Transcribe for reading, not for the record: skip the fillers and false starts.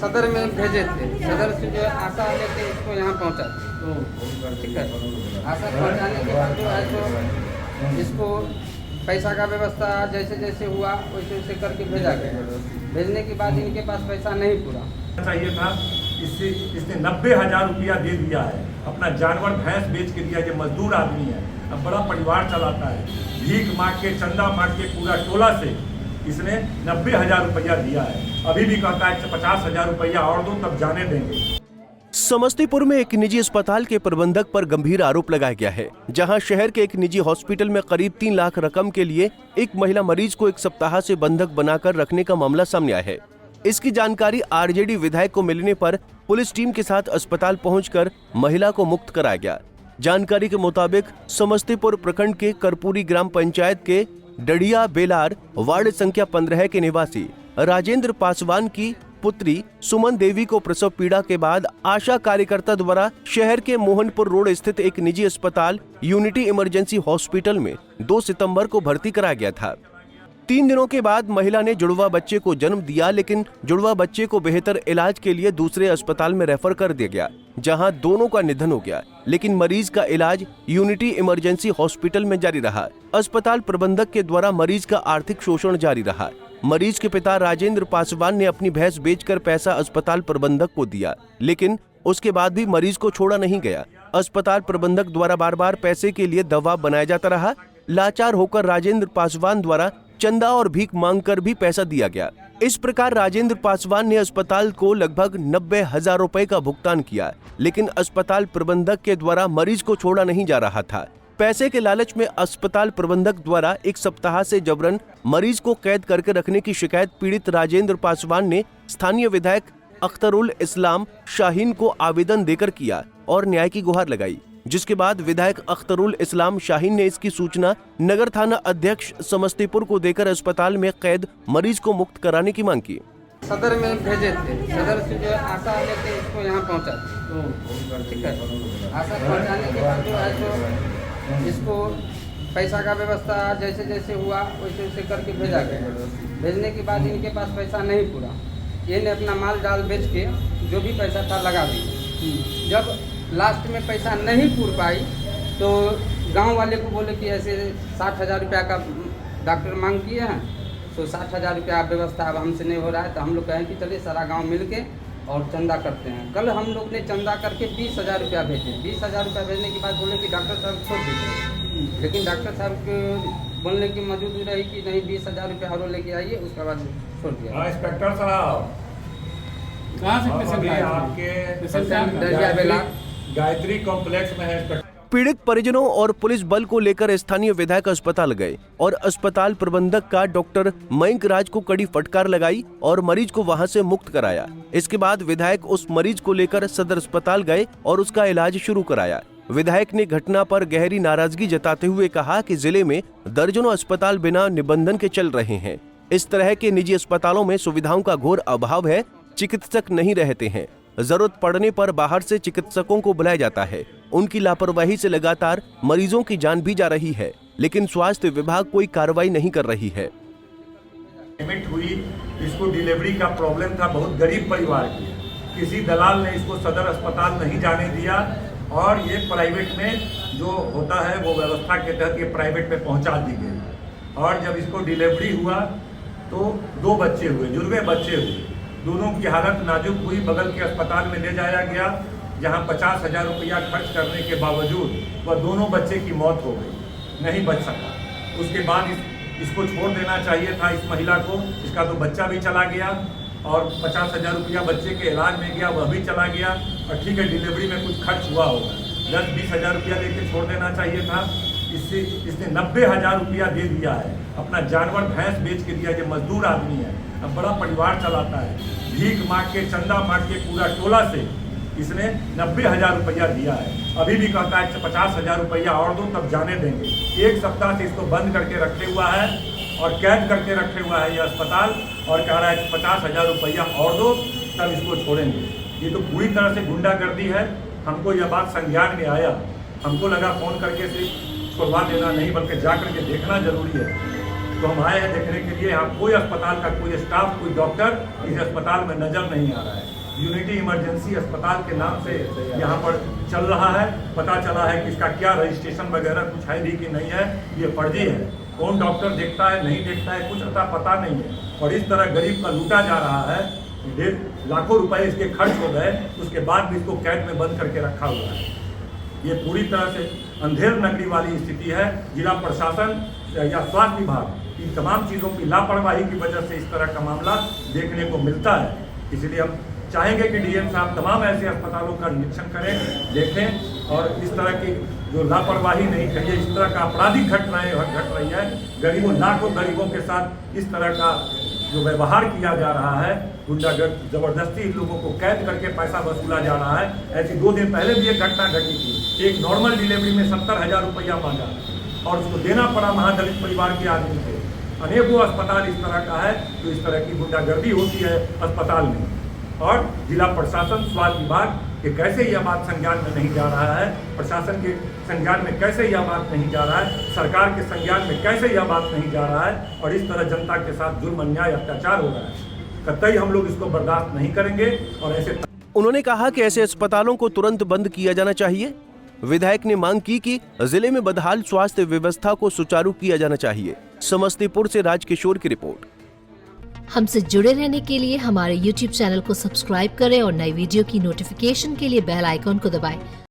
सदर में भेजे थे। सदर से जो है आशा लेके इसको यहाँ पहुँचा थे। ठीक है, आशा पहुँचाने के बाद जो है तो इसको पैसा का व्यवस्था जैसे जैसे हुआ वैसे वैसे करके भेजा गया। भेजने के बाद इनके पास पैसा नहीं पूरा चाहिए था, इसने 90,000 रुपया दे दिया है। अपना जानवर भैंस बेच के दिया। ये मजदूर आदमी है, अब बड़ा परिवार चलाता है। भीख मांग के, चंदा मांग के पूरा टोला से इसने 90,000 रुपया दिया है। अभी भी कहता है 50,000 रुपया और दो तब जाने देंगे। समस्तीपुर में एक निजी अस्पताल के प्रबंधक पर गंभीर आरोप लगाया गया है, जहां शहर के एक निजी हॉस्पिटल में करीब 3 लाख रकम के लिए एक महिला मरीज को 1 सप्ताह से बंधक बनाकर रखने का मामला सामने आया है। इसकी जानकारी आरजेडी विधायक को मिलने पर पुलिस टीम के साथ अस्पताल पहुंचकर महिला को मुक्त कराया गया। जानकारी के मुताबिक समस्तीपुर प्रखंड के करपूरी ग्राम पंचायत के डडिया बेलार वार्ड संख्या 15 के निवासी राजेंद्र पासवान की पुत्री सुमन देवी को प्रसव पीड़ा के बाद आशा कार्यकर्ता द्वारा शहर के मोहनपुर रोड स्थित एक निजी अस्पताल यूनिटी इमरजेंसी हॉस्पिटल में 2 सितंबर को भर्ती कराया गया था। 3 दिनों के बाद महिला ने जुड़वा बच्चे को जन्म दिया, लेकिन जुड़वा बच्चे को बेहतर इलाज के लिए दूसरे अस्पताल में रेफर कर दिया गया, जहां दोनों का निधन हो गया। लेकिन मरीज का इलाज यूनिटी इमरजेंसी हॉस्पिटल में जारी रहा। अस्पताल प्रबंधक के द्वारा मरीज का आर्थिक शोषण जारी रहा। मरीज के पिता राजेंद्र पासवान ने अपनी भैंस बेचकर पैसा अस्पताल प्रबंधक को दिया, लेकिन उसके बाद भी मरीज को छोड़ा नहीं गया। अस्पताल प्रबंधक द्वारा बार बार पैसे के लिए दबाव बनाया जाता रहा। लाचार होकर राजेंद्र पासवान द्वारा चंदा और भीख मांगकर भी पैसा दिया गया। इस प्रकार राजेंद्र पासवान ने अस्पताल को लगभग 90,000 रुपए का भुगतान किया, लेकिन अस्पताल प्रबंधक के द्वारा मरीज को छोड़ा नहीं जा रहा था। पैसे के लालच में अस्पताल प्रबंधक द्वारा 1 सप्ताह से जबरन मरीज को कैद करके रखने की शिकायत पीड़ित राजेंद्र पासवान ने स्थानीय विधायक अख्तरुल इस्लाम शाहीन को आवेदन देकर किया और न्याय की गुहार लगाई, जिसके बाद विधायक अख्तरुल इस्लाम शाहीन ने इसकी सूचना नगर थाना अध्यक्ष समस्तीपुर को देकर अस्पताल में कैद मरीज को मुक्त कराने की मांग की। सदर में भेजे थे। सदर से जो है आशा लेके इसको यहाँ पहुँचा थे। ठीक है, आशा पहुँचाने के बाद जो है तो इसको पैसा का व्यवस्था जैसे जैसे हुआ वैसे वैसे करके भेजा गया। भेजने के बाद इनके पास पैसा नहीं पूरा, इन्हें अपना माल जाल बेच के जो भी पैसा था लगा दिया। जब लास्ट में पैसा नहीं पूर पाई तो गांव वाले को बोले कि ऐसे 60,000 रुपया का डॉक्टर मांग किए हैं, तो 60,000 रुपया व्यवस्था अब हमसे नहीं हो रहा है। तो हम लोग कहें कि चलिए सारा गांव मिल के और चंदा करते हैं। कल हम लोग ने चंदा करके 20,000 रुपया भेजे। 20,000 रुपया भेजने के बाद बोले कि डॉक्टर साहब छोड़ दीजिए, लेकिन डॉक्टर साहब के बोलने की मौजूद रही कि नहीं 20,000 रुपया और लेके आइए, उसके बाद छोड़ दिया। इंस्पेक्टर साहब गायत्री कॉम्प्लेक्स में है। पीड़ित परिजनों और पुलिस बल को लेकर स्थानीय विधायक अस्पताल गए और अस्पताल प्रबंधक का डॉक्टर मयंक राज को कड़ी फटकार लगाई और मरीज को वहां से मुक्त कराया। इसके बाद विधायक उस मरीज को लेकर सदर अस्पताल गए और उसका इलाज शुरू कराया। विधायक ने घटना पर गहरी नाराजगी जताते हुए कहा कि जिले में दर्जनों अस्पताल बिना निबंधन के चल रहे हैं। इस तरह के निजी अस्पतालों में सुविधाओं का घोर अभाव है। चिकित्सक नहीं रहते हैं। जरूरत पड़ने पर बाहर से चिकित्सकों को बुलाया जाता है। उनकी लापरवाही से लगातार मरीजों की जान भी जा रही है, लेकिन स्वास्थ्य विभाग कोई कार्रवाई नहीं कर रही है। पेमेंट हुई, इसको डिलीवरी का प्रॉब्लम था, बहुत गरीब परिवार की। किसी दलाल ने इसको सदर अस्पताल नहीं जाने दिया और ये प्राइवेट में जो होता है वो व्यवस्था के तहत ये प्राइवेट में पहुंचा दी गई। और जब इसको डिलीवरी हुआ तो 2 बच्चे हुए, जुड़वे बच्चे हुए। दोनों की हालत नाजुक हुई। बगल के अस्पताल में ले जाया गया, जहां 50,000 रुपया खर्च करने के बावजूद वह दोनों बच्चे की मौत हो गई, नहीं बच सका। उसके बाद इसको छोड़ देना चाहिए था इस महिला को। इसका तो बच्चा भी चला गया और 50,000 रुपया बच्चे के इलाज में गया, वह भी चला गया। और ठीक है, डिलीवरी में कुछ खर्च हुआ होगा, 10-20,000 रुपया लेके छोड़ देना चाहिए था। इसने 90,000 रुपया दे दिया है। अपना जानवर भैंस बेच के दिया। ये मजदूर आदमी है, अब बड़ा परिवार चलाता है। भीख मांग के, चंदा मांग के पूरा टोला से इसने 90,000 रुपया दिया है। अभी भी कहता है 50,000 रुपया और दो तब जाने देंगे। 1 सप्ताह से इसको बंद करके रखे हुआ है और कैद करके रखे हुआ है ये अस्पताल, और कह रहा है 50,000 रुपया और दो तब इसको छोड़ेंगे। ये तो पूरी तरह से गुंडागर्दी है। हमको यह बात संज्ञान में आया, हमको लगा फ़ोन करके सिर्फ छुड़वा देना नहीं, बल्कि जा करके देखना जरूरी है। तो हम आए हैं देखने के लिए। यहाँ कोई अस्पताल का कोई स्टाफ, कोई डॉक्टर इस अस्पताल में नजर नहीं आ रहा है। यूनिटी इमरजेंसी अस्पताल के नाम से यहाँ पर चल रहा है। पता चला है कि इसका क्या रजिस्ट्रेशन वगैरह कुछ है भी कि नहीं है, ये फर्जी है। कौन डॉक्टर देखता है नहीं देखता है कुछ अता पता नहीं है, और इस तरह गरीब का लूटा जा रहा है। लाखों रुपए इसके खर्च हो गए, उसके बाद भी इसको कैद में बंद करके रखा हुआ है। ये पूरी तरह से अंधेर नगरी वाली स्थिति है। जिला प्रशासन या स्वास्थ्य विभाग इन तमाम चीज़ों की लापरवाही की वजह से इस तरह का मामला देखने को मिलता है। इसलिए हम चाहेंगे कि डीएम साहब तमाम ऐसे अस्पतालों का निरीक्षण करें, देखें, और इस तरह की जो लापरवाही नहीं करिए, इस तरह का आपराधिक घटनाएं घट रही है। गरीबों, लाखों गरीबों के साथ इस तरह का जो व्यवहार किया जा रहा है, गुंडागर्दी, जबरदस्ती इन लोगों को कैद करके पैसा वसूला जा रहा है। ऐसी 2 दिन पहले भी एक घटना घटी थी। एक नॉर्मल डिलीवरी में 70,000 रुपया मांगा और उसको देना पड़ा महादलित परिवार के आदमी को। अनेकों अस्पताल इस तरह का है, तो इस तरह की गुंडागर्दी होती है अस्पताल में। और जिला प्रशासन, स्वास्थ्य विभाग के कैसे यह बात संज्ञान में नहीं जा रहा है, प्रशासन के संज्ञान में कैसे यह बात नहीं जा रहा है, सरकार के संज्ञान में कैसे यह बात नहीं जा रहा है, और इस तरह जनता के साथ जुल्म, अन्याय, अत्याचार हो रहा है। कतई हम लोग इसको बर्दाश्त नहीं करेंगे। और ऐसे उन्होंने कहा कि ऐसे अस्पतालों को तुरंत बंद किया जाना चाहिए। विधायक ने मांग की कि जिले में बदहाल स्वास्थ्य व्यवस्था को सुचारू किया जाना चाहिए। समस्तीपुर से राजकिशोर की रिपोर्ट। हमसे जुड़े रहने के लिए हमारे YouTube चैनल को सब्सक्राइब करें और नई वीडियो की नोटिफिकेशन के लिए बेल आइकॉन को दबाएं।